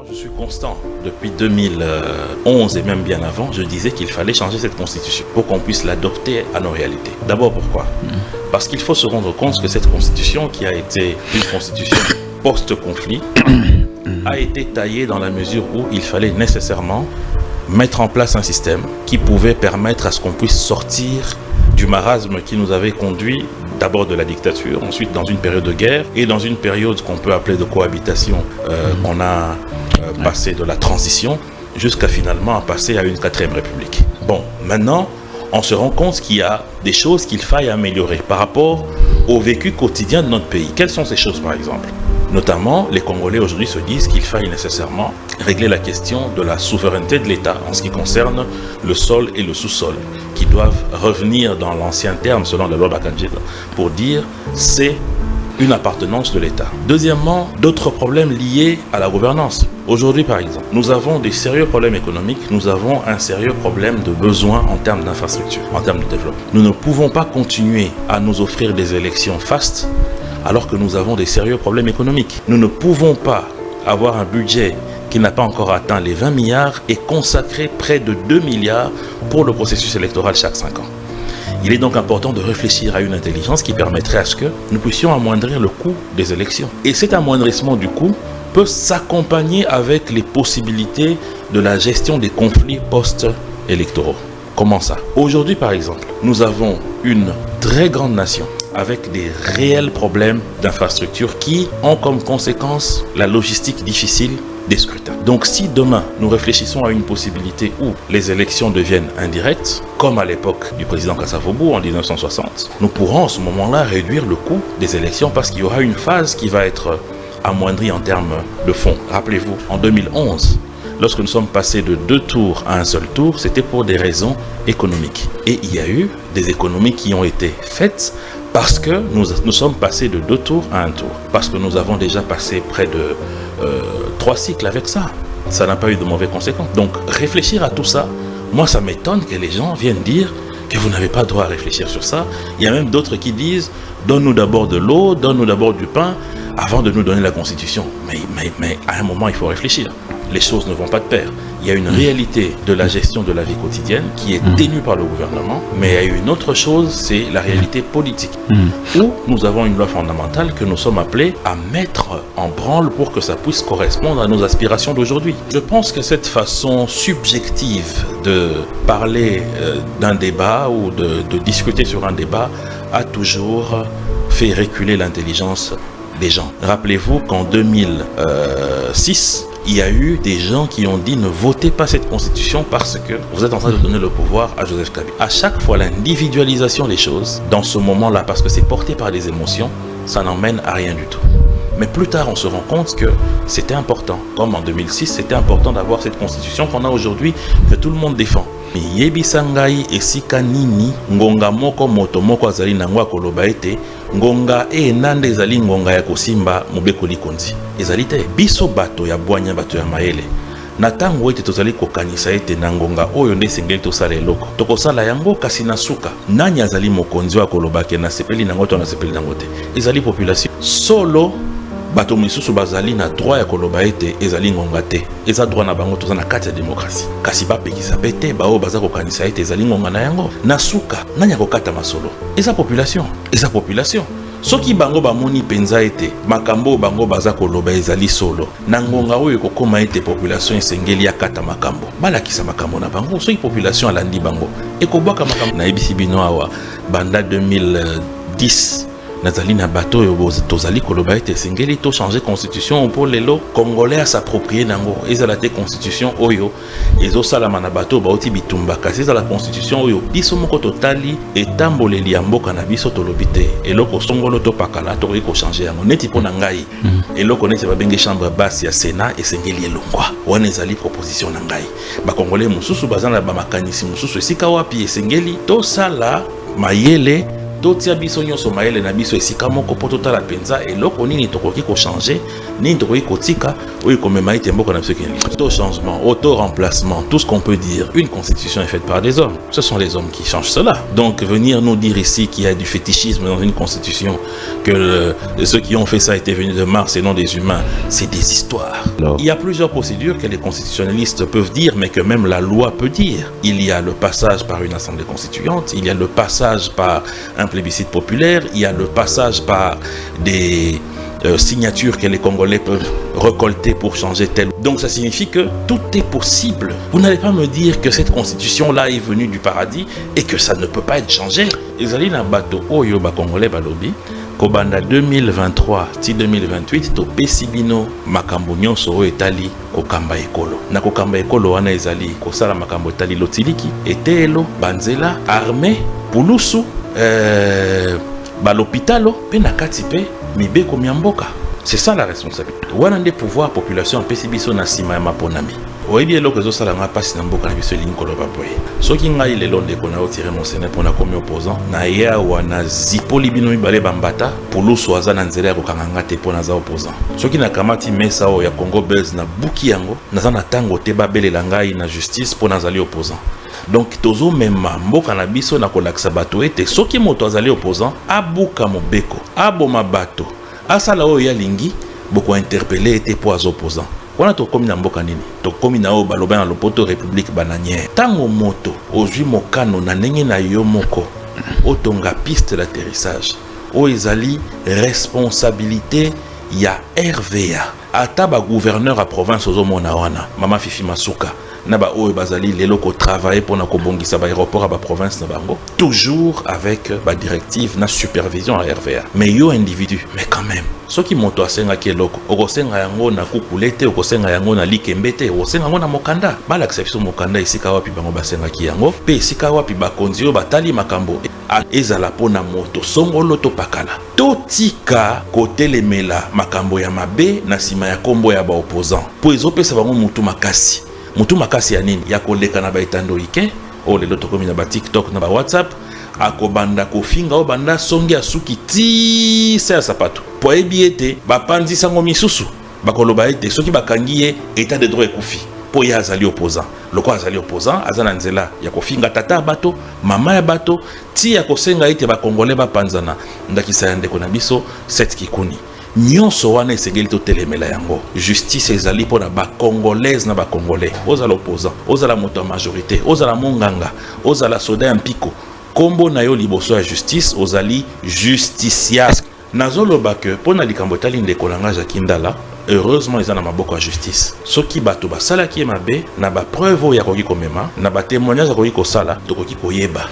Moi, je suis constant. Depuis 2011 et même bien avant, je disais qu'il fallait changer cette constitution pour qu'on puisse l'adopter à nos réalités. D'abord, pourquoi ? Parce qu'il faut se rendre compte que cette constitution, qui a été une constitution post-conflit, a été taillée dans la mesure où il fallait nécessairement mettre en place un système qui pouvait permettre à ce qu'on puisse sortir du marasme qui nous avait conduit d'abord de la dictature, ensuite dans une période de guerre et dans une période qu'on peut appeler de cohabitation. On a passé de la transition jusqu'à finalement passer à une 4e république. Bon, maintenant, on se rend compte qu'il y a des choses qu'il faille améliorer par rapport au vécu quotidien de notre pays. Quelles sont ces choses par exemple ? Notamment, les Congolais aujourd'hui se disent qu'il faille nécessairement régler la question de la souveraineté de l'État en ce qui concerne le sol et le sous-sol, qui doivent revenir dans l'ancien terme selon la loi Bakangela pour dire c'est une appartenance de l'État. Deuxièmement, d'autres problèmes liés à la gouvernance. Aujourd'hui, par exemple, nous avons des sérieux problèmes économiques, nous avons un sérieux problème de besoin en termes d'infrastructure, en termes de développement. Nous ne pouvons pas continuer à nous offrir des élections fastes alors que nous avons des sérieux problèmes économiques. Nous ne pouvons pas avoir un budget qui n'a pas encore atteint les 20 milliards et consacrer près de 2 milliards pour le processus électoral chaque 5 ans. Il est donc important de réfléchir à une intelligence qui permettrait à ce que nous puissions amoindrir le coût des élections. Et cet amoindrissement du coût peut s'accompagner avec les possibilités de la gestion des conflits post-électoraux. Comment ça ? Aujourd'hui, par exemple, nous avons une très grande nation avec des réels problèmes d'infrastructure qui ont comme conséquence la logistique difficile des scrutins. Donc si demain nous réfléchissons à une possibilité où les élections deviennent indirectes, comme à l'époque du président Kasavubu en 1960, nous pourrons à ce moment-là réduire le coût des élections parce qu'il y aura une phase qui va être amoindrie en termes de fonds. Rappelez-vous, en 2011, lorsque nous sommes passés de 2 tours à un seul tour, c'était pour des raisons économiques. Et il y a eu des économies qui ont été faites parce que nous sommes passés de 2 tours à 1 tour. Parce que nous avons déjà passé près de 3 cycles avec ça. Ça n'a pas eu de mauvaises conséquences. Donc réfléchir à tout ça, moi ça m'étonne que les gens viennent dire que vous n'avez pas droit à réfléchir sur ça. Il y a même d'autres qui disent donne-nous d'abord de l'eau, donne-nous d'abord du pain avant de nous donner la constitution. Mais à un moment il faut réfléchir. Les choses ne vont pas de pair. Il y a une réalité de la gestion de la vie quotidienne qui est ténue par le gouvernement, mais il y a une autre chose, c'est la réalité politique, où nous avons une loi fondamentale que nous sommes appelés à mettre en branle pour que ça puisse correspondre à nos aspirations d'aujourd'hui. Je pense que cette façon subjective de parler d'un débat ou de discuter sur un débat a toujours fait reculer l'intelligence des gens. Rappelez-vous qu'en 2006, il y a eu des gens qui ont dit ne votez pas cette constitution parce que vous êtes en train de donner le pouvoir à Joseph Kabila. À chaque fois, l'individualisation des choses, dans ce moment-là, parce que c'est porté par des émotions, ça n'emmène à rien du tout. Mais plus tard, on se rend compte que c'était important. Comme en 2006, c'était important d'avoir cette constitution qu'on a aujourd'hui, que tout le monde défend. Yebisangai esika nini ngonga moko moto moko azali nango akoloba ete ngonga nande ezali ngonga ya kosimba mobekoli konzi ezali te biso bato ya bwanya bato ya mayele na tango ete tozali kokanisa ete na ngonga oyo nde esengeli tosala eloko tokosala yango kasi na suka nani azali mokonzi wa koloba ke nasepeli nango to nasepeli nango te ezali population solo bato misusu bazali na droit ya koloba ete ezali ngonga te eza droit na bango toza na kati ya demokrasi kasi bapekisa pe te bao baza kokanisa ete ezali ngonga na yango na suka nani akokata masolo eza population soki bango bamoni penza ete makambo bango baza koloba ezali solo na ngonga oyo ekokoma ete population esengeli akata makambo balakisa makambo na bango soki population alandi bango ekobwaka makambo na yebisi bino awa banda 2010 nazali na bato oyo tozali koloba ete esengeli to changer constitution pour lelo congolais à s'approprier nango ezala te constitution oyo ezosalama na bato bauti bitumba kasi ezala constitution oyo biso moko totali etamboleli ya mboka na biso tolobi te eloko songolo topakala tokoki kochanger yango neti mpo na ngai eloko neti babenge chambre basse ya sénat esengeli elongwa wana ezali proposition na ngai bakongolais mosusu baza na bamakanisi mosusu esika wapi esengeli tosala mayele totia biso nyonso mayele na biso esika moko po totala penza eloko nini tokoki ko changer nini tokoki kotika oyo komema ite mboka na biso keni auto changement auto remplacement tout ce qu'on peut dire une constitution est faite par des hommes, ce sont les hommes qui changent cela. Donc venir nous dire ici qu'il y a du fétichisme dans une constitution, que ceux qui ont fait ça étaient venus de Mars et non des humains, c'est des histoires. Alors, il y a plusieurs procédures que les constitutionnalistes peuvent dire, mais que même la loi peut dire. Il y a le passage par une assemblée constituante, il y a le passage par un plébiscite populaire, il y a le passage par des signatures que les Congolais peuvent récolter pour changer tel. Donc ça signifie que tout est possible. Vous n'allez pas me dire que cette constitution-là est venue du paradis et que ça ne peut pas être changé. Ezali na bato oyo ba Congolais balobi kobanda 2023 ti 2028 to pesibino makambo nyonso oyo etali kokamba ekolo. Na kokamba ekolo wana ezali kosala makambo etali lotiliki, etelo, banzela, armée, pulusu, balopitalo, pe na kati pe mibeko miamboka. C'est ça la responsabilité. Wana nde pouvoir population pesi biso na sima ya maponami. Oyebi eloko ezosala nga pasi na mboka na biso elingi koloba boye. Soki ngai lelo ndeko na otire mon sene mpona komi opposant na ya wana zipoli bino mibale bambata pulusu aza na nzela ya kokanga nga te mpona aza opposant. Soki nakamati mesa oyo ya Congo Belge na buki yango naza na ntango te babelela ngai na justice mpona azali opposant. Donc tozo mema mboka na biso na kolakisa bato ete soki moto azali opposant abuka mobeko aboma bato asala oyo ya lingi boko interpeller ete po azo opposant. Wana tokomi na mboka nini? Tokomi na oyo baloba na lopoto république bananière. Tango moto ozwi mokano na ndenge na yo moko otonga piste d'atterrissage oyo ezali responsabilité ya RVA. Ata ba gouverneur à province ozomona wana Mama Fifi Masuka na ba oyo bazali lelo ko travailler pour na kobongisa ba aéroport à ba province na bango, toujours avec ba directive na supervision à RVA. Mais yo individu, mais quand même soki moto asenga ki eloko okosenga yango na kukulete okosenga yango na likembete okosenga yango na mokanda bala exception mokanda esika wapi bango basenga ki yango pe esika wapi bakonzi yo batali makambo ezala pona moto songolo to pakala totika kotelemela makambo ya mabe na sima ya kombo ya ba opposant po ezopesa bango mutu makasi. Mutu makasi ya nini? Ya koleka na baitando ike o lelo tokomi na ba TikTok na ba WhatsApp akobanda kofinga o banda songi asuki ti sa sapato po ebiete bapanzi sango misusu bakoloba ete soki bakangi ye état de droit ekufi po ya azali opposant. Loko azali opposant azana nzela ya kofinga tata bato mama ya bato ti ya kosenga ete ba Congolais bapanzana ndakisa ya ndeko na biso set kikuni nyonso wana esengeli totelemela yango. Justice ezali pona ba Congolaise na ba Congolais ozala opposant ozala moto ya majorité ozala monganga ozala soda ya mpiko kombo na yo liboso ya justice ozali justiciable. Nazoloba ke pona likambo tali ndeko nanga Jacques Ndala heureusement ils en a maboko ya justice. Soki bato basalaki mabe na ba preuve ya koki komema na ba témoignage ya koki kosala tokoki koyeba.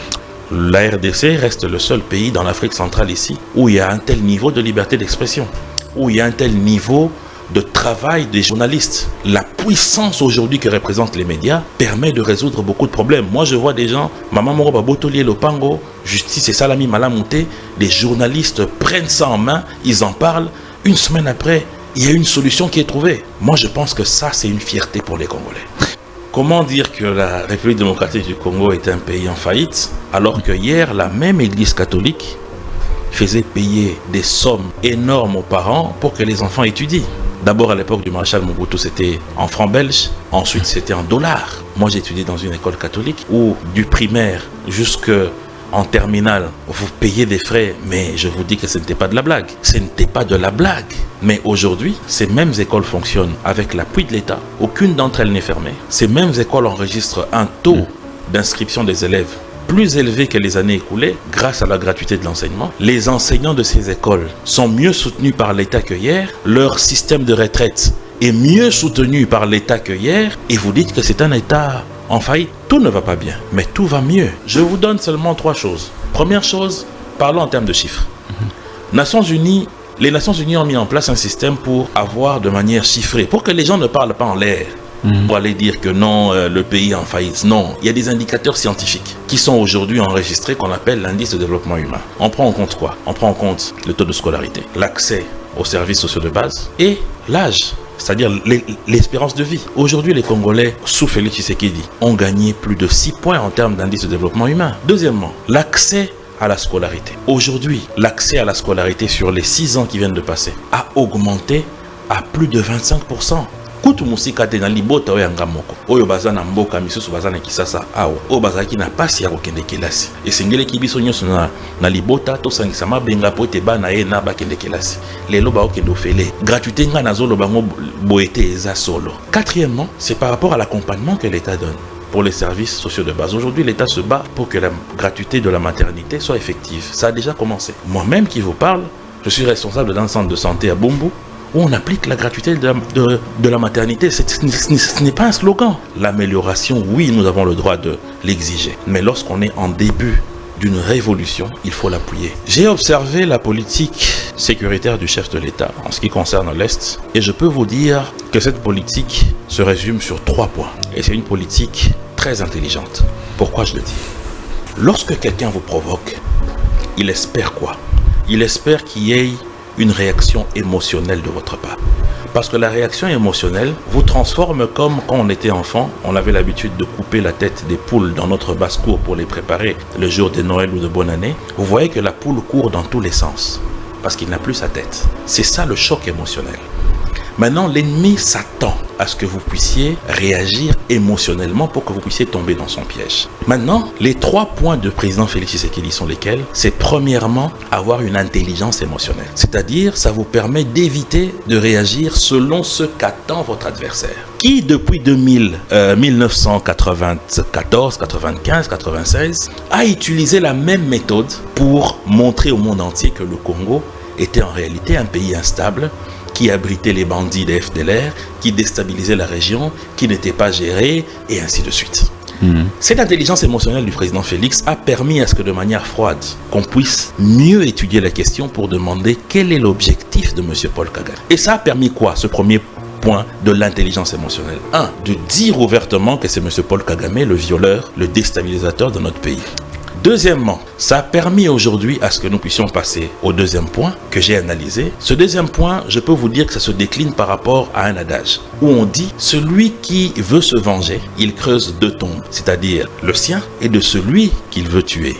La RDC reste le seul pays dans l'Afrique centrale ici où il y a un tel niveau de liberté d'expression, où il y a un tel niveau de travail des journalistes. La puissance aujourd'hui que représentent les médias permet de résoudre beaucoup de problèmes. Moi je vois des gens, Maman Moro Babotolier Lopango, Justice et Salami Malamouté, les journalistes prennent ça en main, ils en parlent, une semaine après, il y a une solution qui est trouvée. Moi je pense que ça c'est une fierté pour les Congolais. Comment dire que la République démocratique du Congo est un pays en faillite alors que hier la même église catholique faisait payer des sommes énormes aux parents pour que les enfants étudient. D'abord à l'époque du maréchal Mobutu c'était en francs belges, ensuite c'était en dollars. Moi j'ai étudié dans une école catholique où du primaire jusqu'en terminale vous payez des frais, mais je vous dis que ce n'était pas de la blague. Ce n'était pas de la blague. Mais aujourd'hui, ces mêmes écoles fonctionnent avec l'appui de l'État. Aucune d'entre elles n'est fermée. Ces mêmes écoles enregistrent un taux d'inscription des élèves plus élevé que les années écoulées grâce à la gratuité de l'enseignement. Les enseignants de ces écoles sont mieux soutenus par l'État que hier. Leur système de retraite est mieux soutenu par l'État que hier. Et vous dites que c'est un État en faillite. Tout ne va pas bien, mais tout va mieux. Je vous donne seulement 3 choses. Première chose, parlons en termes de chiffres. Les Nations Unies ont mis en place un système pour avoir de manière chiffrée, pour que les gens ne parlent pas en l'air, pour aller dire que non, le pays est en faillite. Non, il y a des indicateurs scientifiques qui sont aujourd'hui enregistrés qu'on appelle l'indice de développement humain. On prend en compte quoi? On prend en compte le taux de scolarité, l'accès aux services sociaux de base et l'âge, c'est-à-dire l'espérance de vie. Aujourd'hui, les Congolais, sous Félix Tshisekedi, ont gagné plus de 6 points en termes d'indice de développement humain. Deuxièmement, l'accès à la scolarité. Aujourd'hui, l'accès à la scolarité sur les 6 ans qui viennent de passer a augmenté à plus de 25%. Kutu musika te na libota oyo yanga moko oyo baza na mboka misusu baza na kisasa awa oyo bazalaki na pasi ya kokende kelasi esengeleki biso nyonso na libota tosangisa mabenga po ete bana ye na bakende kelasi lelo baokende ofele gratuité nga nazoloba ngo boye te eza solo. Quatrièmement, c'est par rapport à l'accompagnement que l'État donne pour les services sociaux de base. Aujourd'hui, l'État se bat pour que la gratuité de la maternité soit effective. Ça a déjà commencé. Moi-même qui vous parle, je suis responsable d'un centre de santé à Bumbu où on applique la gratuité de la maternité. Ce n'est pas un slogan. L'amélioration, oui, nous avons le droit de l'exiger. Mais lorsqu'on est en début d'une révolution, il faut l'appuyer. J'ai observé la politique sécuritaire du chef de l'État en ce qui concerne l'Est et je peux vous dire que cette politique se résume sur 3 points. Et c'est une politique très intelligente. Pourquoi je le dis? Lorsque quelqu'un vous provoque, il espère quoi? Il espère qu'il y ait une réaction émotionnelle de votre part. Parce que la réaction émotionnelle vous transforme comme quand on était enfant, on avait l'habitude de couper la tête des poules dans notre basse-cour pour les préparer le jour de Noël ou de bonne année. Vous voyez que la poule court dans tous les sens parce qu'il n'a plus sa tête. C'est ça le choc émotionnel. Maintenant, l'ennemi s'attend à ce que vous puissiez réagir émotionnellement pour que vous puissiez tomber dans son piège. Maintenant, les 3 points de président Félix Tshisekedi sont lesquels? C'est premièrement avoir une intelligence émotionnelle. C'est-à-dire, ça vous permet d'éviter de réagir selon ce qu'attend votre adversaire. Qui, depuis 1994, 95, 96, a utilisé la même méthode pour montrer au monde entier que le Congo était en réalité un pays instable, qui abritait les bandits des FDLR, qui déstabilisait la région, qui n'était pas géré, et ainsi de suite. Cette intelligence émotionnelle du président Félix a permis à ce que de manière froide, qu'on puisse mieux étudier la question pour demander quel est l'objectif de M. Paul Kagame. Et ça a permis quoi, ce premier point de l'intelligence émotionnelle? 1. De dire ouvertement que c'est M. Paul Kagame, le violeur, le déstabilisateur de notre pays. Deuxièmement, ça a permis aujourd'hui à ce que nous puissions passer au deuxième point que j'ai analysé. Ce deuxième point, je peux vous dire que ça se décline par rapport à un adage où on dit celui qui veut se venger, il creuse 2 tombes, c'est-à-dire le sien et de celui qu'il veut tuer.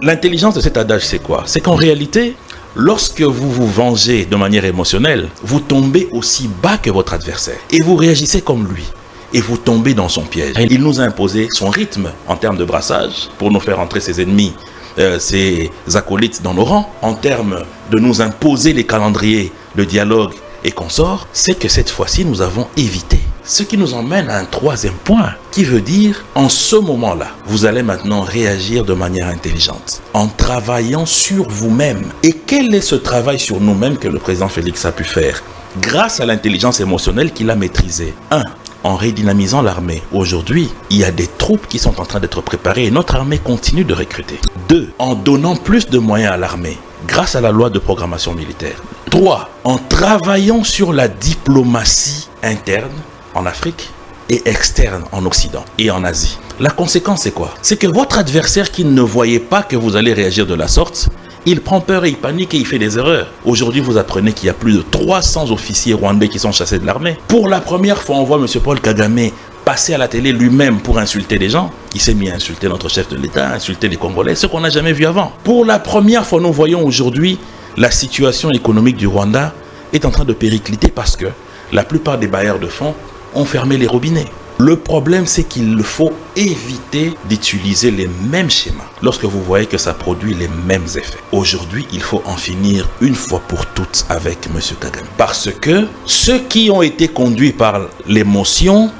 L'intelligence de cet adage, c'est quoi? C'est qu'en réalité, lorsque vous vous vengez de manière émotionnelle, vous tombez aussi bas que votre adversaire et vous réagissez comme lui. Et vous tombez dans son piège. Il nous a imposé son rythme en termes de brassage pour nous faire entrer ses ennemis, ses acolytes dans nos rangs. En termes de nous imposer les calendriers de dialogue et consorts, c'est que cette fois-ci nous avons évité. Ce qui nous emmène à un 3e point qui veut dire en ce moment-là, vous allez maintenant réagir de manière intelligente en travaillant sur vous-même. Et quel est ce travail sur nous-mêmes que le président Félix a pu faire grâce à l'intelligence émotionnelle qu'il a maîtrisée? 1. En redynamisant l'armée. Aujourd'hui, il y a des troupes qui sont en train d'être préparées et notre armée continue de recruter. 2. En donnant plus de moyens à l'armée grâce à la loi de programmation militaire. 3. En travaillant sur la diplomatie interne en Afrique et externe en Occident et en Asie. La conséquence, c'est quoi? C'est que votre adversaire qui ne voyait pas que vous allez réagir de la sorte, il prend peur et il panique et il fait des erreurs. Aujourd'hui, vous apprenez qu'il y a plus de 300 officiers rwandais qui sont chassés de l'armée. Pour la première fois, on voit M. Paul Kagame passer à la télé lui-même pour insulter les gens. Il s'est mis à insulter notre chef de l'État, à insulter les Congolais, ce qu'on n'a jamais vu avant. Pour la première fois, nous voyons aujourd'hui la situation économique du Rwanda est en train de péricliter parce que la plupart des bailleurs de fonds ont fermé les robinets. Le problème, c'est qu'il faut éviter d'utiliser les mêmes schémas lorsque vous voyez que ça produit les mêmes effets. Aujourd'hui, il faut en finir une fois pour toutes avec M. Kagame. Parce que ceux qui ont été conduits par l'émotion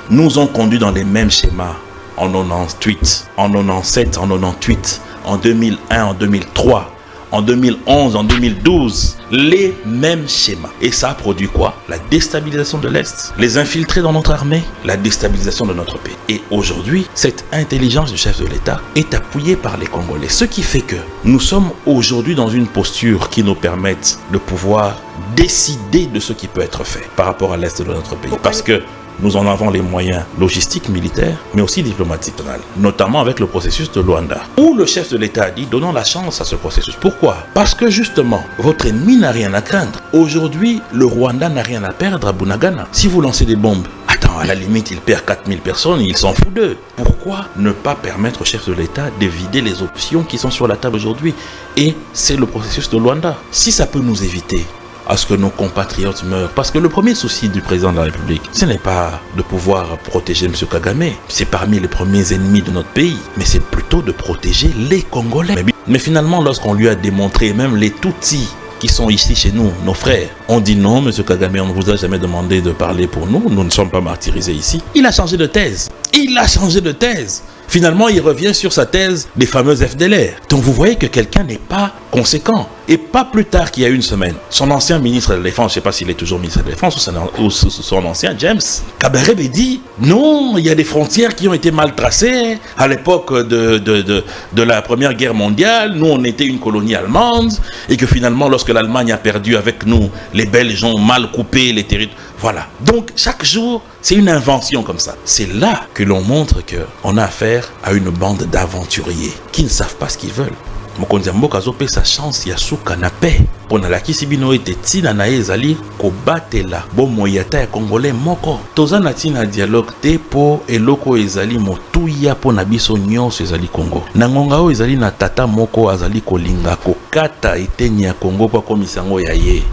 nous ont conduits dans les mêmes schémas en 98, en 97, en 98, en 2001, en 2003. En 2011, en 2012, les mêmes schémas. Et ça a produit quoi? La déstabilisation de l'Est, les infiltrés dans notre armée, la déstabilisation de notre pays. Et aujourd'hui, cette intelligence du chef de l'État est appuyée par les Congolais. Ce qui fait que nous sommes aujourd'hui dans une posture qui nous permette de pouvoir décider de ce qui peut être fait par rapport à l'Est de notre pays. Parce que nous en avons les moyens logistiques, militaires, mais aussi diplomatiques, notamment avec le processus de Luanda, où le chef de l'État a dit « donnons la chance à ce processus ». Pourquoi? Parce que justement, votre ennemi n'a rien à craindre. Aujourd'hui, le Rwanda n'a rien à perdre à Bunagana. Si vous lancez des bombes, à Attends, à la limite, il perd 4000 personnes, il s'en fout d'eux. Pourquoi ne pas permettre au chef de l'État de vider les options qui sont sur la table aujourd'hui? Et c'est le processus de Luanda. Si ça peut nous éviter à ce que nos compatriotes meurent, parce que le premier souci du président de la République, ce n'est pas de pouvoir protéger M. Kagame, c'est parmi les premiers ennemis de notre pays, mais c'est plutôt de protéger les Congolais. Mais finalement, lorsqu'on lui a démontré, même les Tutsis qui sont ici chez nous, nos frères, on dit non, M. Kagame, on ne vous a jamais demandé de parler pour nous, nous ne sommes pas martyrisés ici. Il a changé de thèse. Il a changé de thèse. Finalement, il revient sur sa thèse des fameuses FDLR. Donc vous voyez que quelqu'un n'est pas conséquent. Et pas plus tard qu'il y a une semaine, son ancien ministre de la Défense, je ne sais pas s'il est toujours ministre de la Défense ou son ancien James Kabarebe dit non, il y a des frontières qui ont été mal tracées. À l'époque de la Première Guerre mondiale, nous on était une colonie allemande et que finalement lorsque l'Allemagne a perdu avec nous, les Belges ont mal coupé les territoires. Voilà. Donc chaque jour, c'est une invention comme ça. C'est là que l'on montre qu'on a affaire à une bande d'aventuriers qui ne savent pas ce qu'ils veulent. Mokonzi mboka azope sa chance ya suka na paix pona la kisibino ete tina na ezali kobatela bomoyata ya congolais moko toza na tina dialogue te po eloko ezali motuya pona biso nyonso ezali Congo na ngonga o ezali na tata moko azali kolinga kokata eteni ya Congo pa komisango ya ye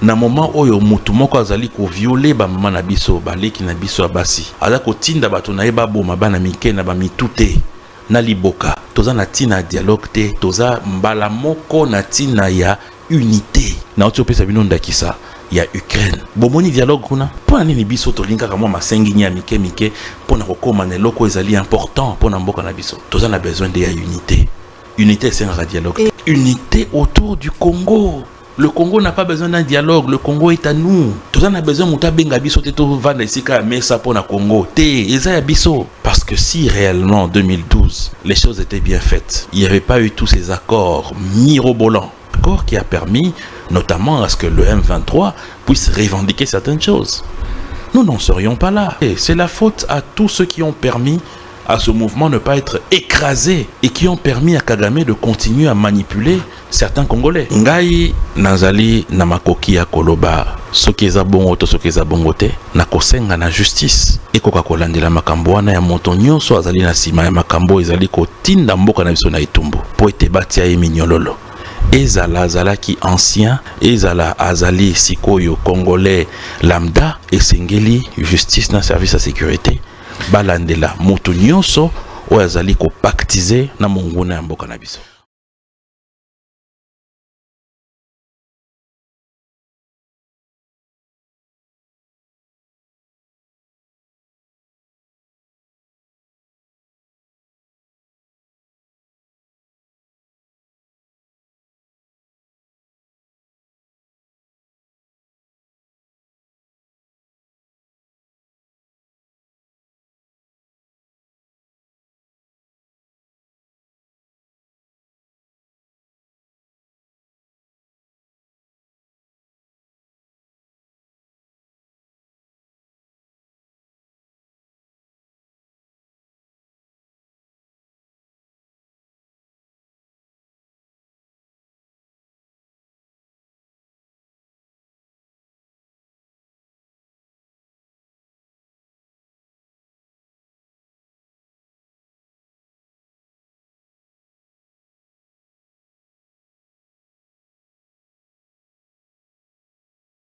na moment oyo mutu moko azali ko violer ba mama na biso baleki na biso abasi ala kotinda bato na eba boma bana mike na ba mitute na liboka toza na tina dialogue te toza mbala moko na tina ya unité na otopesa bino ndakisa ya Ukraine bomoni dialogue kuna pona nini biso tolinga kama masengi nya mike mike pona kokoma na eloko ezali important pona mboka na biso toza na besoin de ya unité c'est un dialogue unité autour du Congo. Le Congo n'a pas besoin d'un dialogue, le Congo est à nous. Tout ça n'a besoin de benga biso te to vanda isika mesa pona Congo. Te eza biso parce que si réellement en 2012 les choses étaient bien faites, il n'y avait pas eu tous ces accords mirobolants, accords qui a permis notamment à ce que le M23 puisse revendiquer certaines choses. Nous n'en serions pas là. Et c'est la faute à tous ceux qui ont permis à ce mouvement ne pas être écrasé et qui ont permis à Kagame de continuer à manipuler certains Congolais. Ngai nazali na makoki ya koloba soki eza bongo to soki eza bongo te na kosenga na justice ekoka kolandela makambo wana ya moto nyonso azali na sima ya makambo ezali kotinda mboka na biso na etumbu po ete batia ye minyololo ezala azalaki ancien ezala azali sikoyo congolais lambda esengeli justice na service à sécurité balandela moto nyonso oyo azali kopactize na monguna ya mboka na biso.